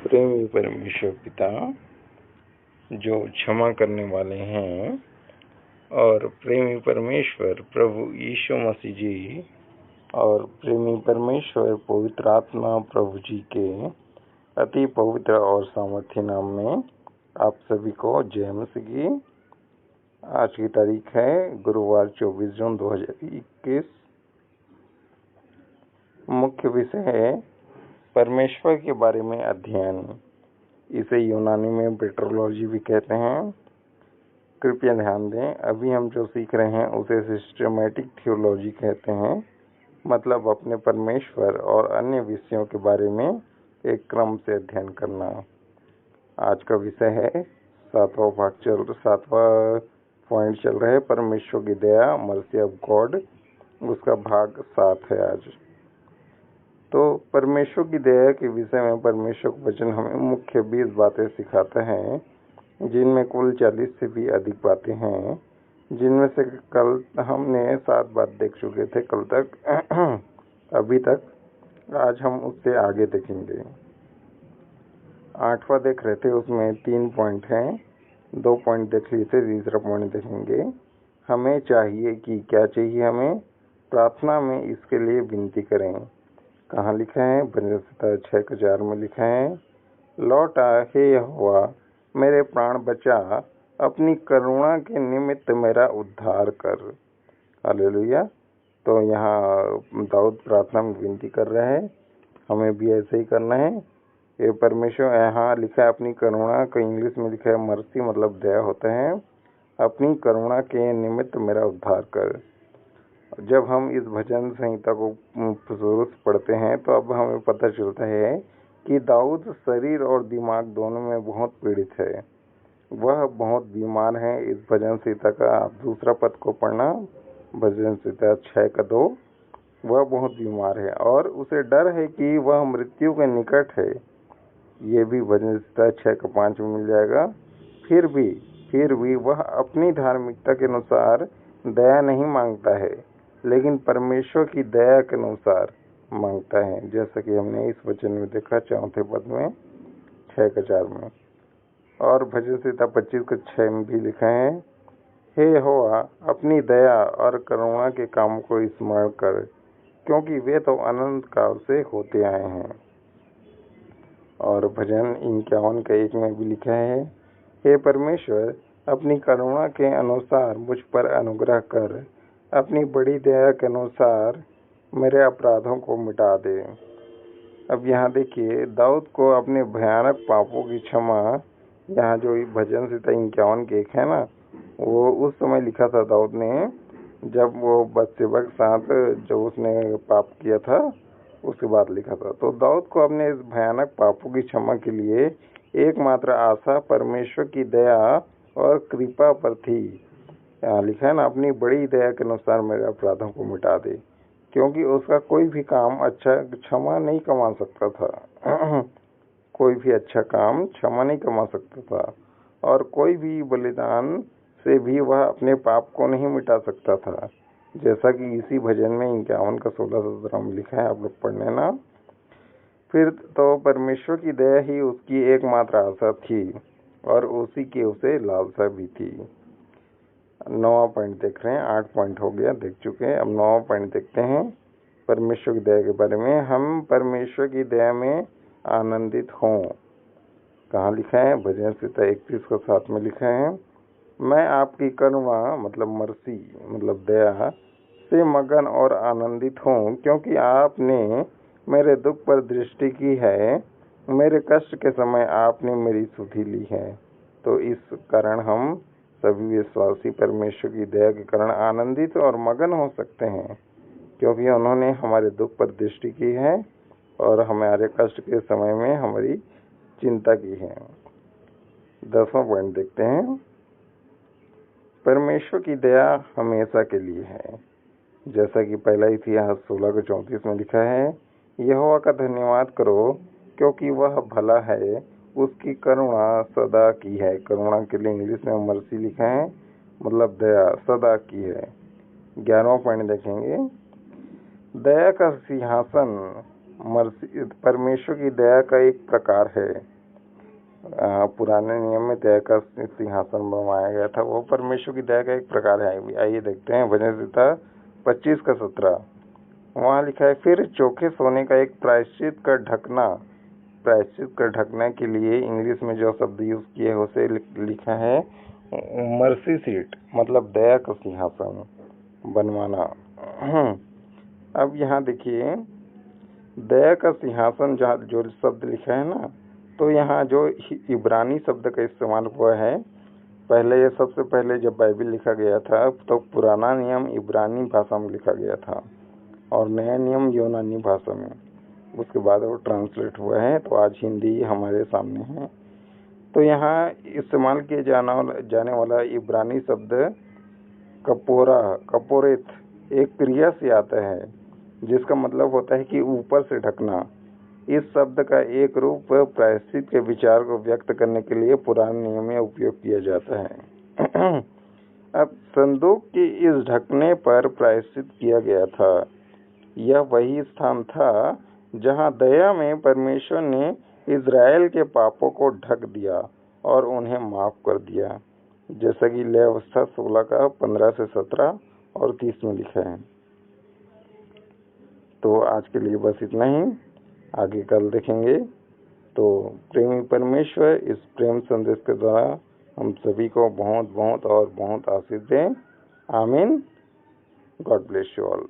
प्रेमी परमेश्वर पिता जो क्षमा करने वाले हैं और प्रेमी परमेश्वर प्रभु यीशु मसीह जी और प्रेमी परमेश्वर पवित्र आत्मा प्रभु जी के अति पवित्र और सामर्थ्य नाम में आप सभी को जय मसीह की। आज की तारीख है गुरुवार 24 जून 2021। मुख्य विषय है परमेश्वर के बारे में अध्ययन। इसे यूनानी में पेट्रोलॉजी भी कहते हैं। कृपया ध्यान दें, अभी हम जो सीख रहे हैं उसे सिस्टमैटिक थियोलॉजी कहते हैं, मतलब अपने परमेश्वर और अन्य विषयों के बारे में एक क्रम से अध्ययन करना। आज का विषय है सातवां पॉइंट चल रहा है परमेश्वर की दया, मर्सी ऑफ गॉड। उसका भाग 7 है आज। तो परमेश्वर की दया के विषय में परमेश्वर का वचन हमें मुख्य 20 बातें सिखाता है, जिनमें कुल 40 से भी अधिक बातें हैं, जिनमें से कल हमने 7 बात देख चुके थे कल तक अभी तक। आज हम उससे आगे देखेंगे। 8वां देख रहे थे, उसमें 3 पॉइंट हैं, 2 पॉइंट देख लिए थे, तीसरा पॉइंट देखेंगे। हमें चाहिए कि क्या चाहिए, हमें प्रार्थना में इसके लिए विनती करें। कहाँ लिखा है? भजन संहिता 6:4 में लिखा है, लौट आ हे यहोवा, मेरे प्राण बचा, अपनी करुणा के निमित्त मेरा उद्धार कर। हालेलुया। तो यहाँ दाऊद प्रार्थना में विनती कर रहे हैं, हमें भी ऐसे ही करना है। ये परमेश्वर यहाँ लिखा है अपनी करुणा, को इंग्लिश में लिखा है मर्सी, मतलब दया होता है। अपनी करुणा के निमित्त मेरा उद्धार कर। जब हम इस भजन संहिता को शुरू से पढ़ते हैं तो अब हमें पता चलता है कि दाऊद शरीर और दिमाग दोनों में बहुत पीड़ित है। वह बहुत बीमार है। इस भजन संहिता का आप दूसरा पद को पढ़ना, भजन संहिता 6:2। वह बहुत बीमार है और उसे डर है कि वह मृत्यु के निकट है। ये भी भजन संहिता 6:5 में मिल जाएगा। फिर भी वह अपनी धार्मिकता के अनुसार दया नहीं मांगता है, लेकिन परमेश्वर की दया के अनुसार मांगता है, जैसा कि हमने इस वचन में देखा 4थे पद में 6:4 में। और भजन संहिता 25:6 में भी लिखा है, हे यहोवा, अपनी दया और करुणा के काम को स्मरण कर, क्योंकि वे तो अनंत काल से होते आए हैं। और भजन 51:1 में भी लिखा है, हे परमेश्वर, अपनी करुणा के अनुसार मुझ पर अनुग्रह कर, अपनी बड़ी दया के अनुसार मेरे अपराधों को मिटा दे। अब यहाँ देखिए, दाऊद को अपने भयानक पापों की क्षमा, यहाँ जो भजन संहिता 51:1 है ना, वो उस समय लिखा था दाऊद ने, जब वो बत्शेबा के साथ जो उसने पाप किया था उसके बाद लिखा था। तो दाऊद को अपने इस भयानक पापों की क्षमा के लिए एकमात्र आशा परमेश्वर की दया और कृपा पर थी। यहाँ लिखा है ना, अपनी बड़ी दया के अनुसार मेरे अपराधों को मिटा दे, क्योंकि उसका कोई भी काम अच्छा क्षमा नहीं कमा सकता था कोई भी अच्छा काम क्षमा नहीं कमा सकता था, और कोई भी बलिदान से भी वह अपने पाप को नहीं मिटा सकता था, जैसा कि इसी भजन में 51:16-17 में लिखा है। आप लोग पढ़ लेना। फिर तो परमेश्वर की दया ही उसकी एकमात्र आशा थी और उसी की उसे लालसा भी थी। 9वां पॉइंट देख रहे हैं, 8 पॉइंट हो गया, देख चुके हैं। अब 9वां पॉइंट देखते हैं परमेश्वर की दया के बारे में। हम परमेश्वर की दया में आनंदित हों। कहाँ लिखा है? भजन संहिता 31:7 में लिखा है, मैं आपकी करुणा, मतलब मर्सी, मतलब दया से मगन और आनंदित हूँ, क्योंकि आपने मेरे दुख पर दृष्टि की है, मेरे कष्ट के समय आपने मेरी सुधि ली है। तो इस कारण हम सभी विश्वासी परमेश्वर की दया के कारण आनंदित और मगन हो सकते हैं, क्योंकि उन्होंने हमारे दुख पर दृष्टि की है और हमारे कष्ट के समय में हमारी चिंता की है। 10वां पॉइंट देखते हैं, परमेश्वर की दया हमेशा के लिए है, जैसा कि पहला इतिहास 16:34 में लिखा है, यहोवा का धन्यवाद करो, क्योंकि वह भला है, उसकी करुणा सदा की है। करुणा के लिए इंग्लिश में मर्सी लिखा है, मतलब दया सदा की है। 11वां पॉइंट देखेंगे, दया का सिंहासन मर्सी परमेश्वर की दया का एक प्रकार है। पुराने नियम में दया का सिंहासन बनवाया गया था, वो परमेश्वर की दया का एक प्रकार है। आइए देखते हैं भजन संहिता 25 का 17। वहाँ लिखा है, फिर चोखे सोने का एक प्रायश्चित का ढकना। प्रायश्चित का ढकने के लिए इंग्लिश में जो शब्द यूज किए हैं उसे लिखा है मर्सी सीट, मतलब दया का सिंहासन बनवाना। अब यहाँ देखिए, दया का सिंहासन जहाँ जो शब्द लिखा है ना, तो यहाँ जो इब्रानी शब्द का इस्तेमाल हुआ है, पहले ये सबसे पहले जब बाइबिल लिखा गया था तो पुराना नियम इब्रानी भाषा में लिखा गया था और नया नियम यूनानी भाषा में, उसके बाद वो ट्रांसलेट हुआ है, तो आज हिंदी हमारे सामने है। तो यहाँ इस्तेमाल किए जाने वाला इब्रानी शब्द कपोरेत एक क्रिया से आता है जिसका मतलब होता है कि ऊपर से ढकना। इस शब्द का एक रूप प्रायश्चित के विचार को व्यक्त करने के लिए पुराने नियम में उपयोग किया जाता है। अब संदूक के इस ढकने पर प्रायश्चित किया गया था। यह वही स्थान था जहां दया में परमेश्वर ने इज़राइल के पापों को ढक दिया और उन्हें माफ कर दिया, जैसा कि लेवी अवस्था 16 का 15 से 17 और 30 में लिखा है। तो आज के लिए बस इतना ही, आगे कल देखेंगे। तो प्रेमी परमेश्वर इस प्रेम संदेश के द्वारा हम सभी को बहुत बहुत और बहुत आशीष दें। आमीन। God bless you all.